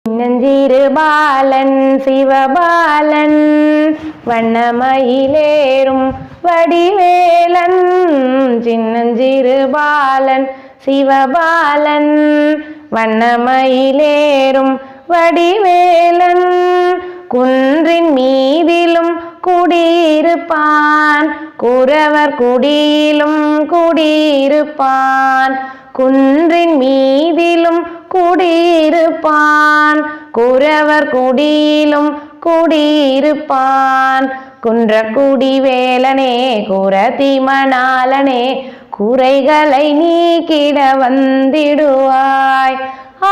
சின்னஞ்சிறு பாலன் சிவபாலன் வண்ணமயிலேறும் வடிவேலன். சின்னஞ்சிறு பாலன் சிவபாலன் வண்ணமயிலேறும் வடிவேலன். குன்றின் மீதிலும் குடியிருப்பான் குறவர் குடியிலும் குடியிருப்பான். குன்றின் மீதிலும் குடியிருப்பான் குறவர் குடியிலும் குடியிருப்பான். குன்றக்குடி வேலனே குரதிமணாலனே குறைகளை நீக்கிட வந்திடுவாய். ஆ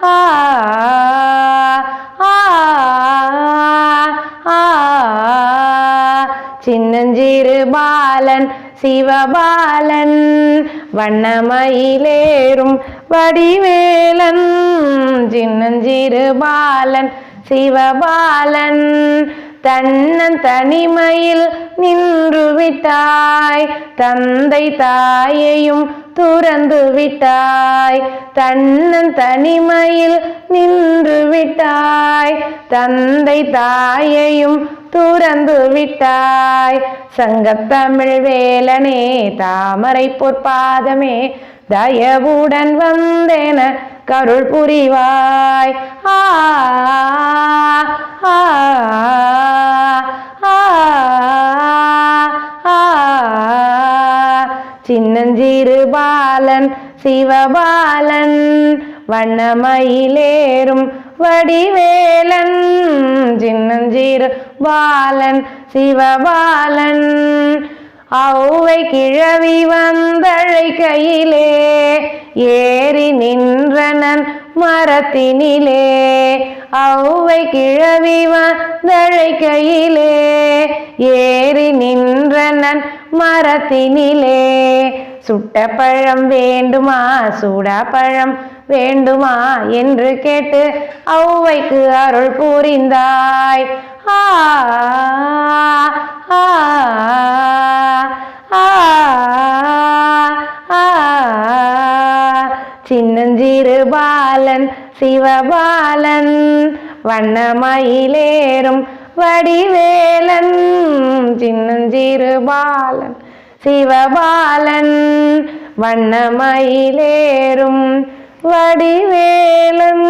ஆ ஆ ஆ. சின்னஞ்சிறு பாலன் சிவபாலன் வண்ணமயிலேறும் வடிவேலன். சின்னஞ்சிறு பாலன் சிவபாலன் தன்னன் தனிமையில் நின்று விட்டாய் தந்தை தாயையும் துறந்து விட்டாய். தன்னன் தனிமையில் நின்று விட்டாய் தந்தை தாயையும் துறந்து விட்டாய். சங்கத்தமிழ் வேலனே தாமரை பொற்பாதமே தயவுடன் வந்தேன கருள் புரிவாய். ஆ ஆ ஆ ஆ. சின்னஞ்சிறு பாலன் சிவபாலன் வண்ணமயிலேறும் வடிவேலன். சின்னஞ்சிறு பாலன் சிவபாலன் ஔவை கிழவி வந்தழைக்கையிலே ஏறி நின்றனன் மரத்தினிலே. ஔவை கிழவி வந்தழைக்கையிலே ஏறி நின்றனன் மரத்தினிலே. சுட்ட பழம் வேண்டுமா சூடாப்பழம் வேண்டுமா என்று கேட்டு ஔவைக்கு அருள் புரிந்தாய். ஆ ஆ ஆ ஆ. சின்னஞ்சிறு பாலன் சிவபாலன் வண்ணமயிலேறும் வடிவேலன். சின்னஞ்சிறு பாலன் சிவபாலன் வண்ணமயிலேறும் வடிவேலன்.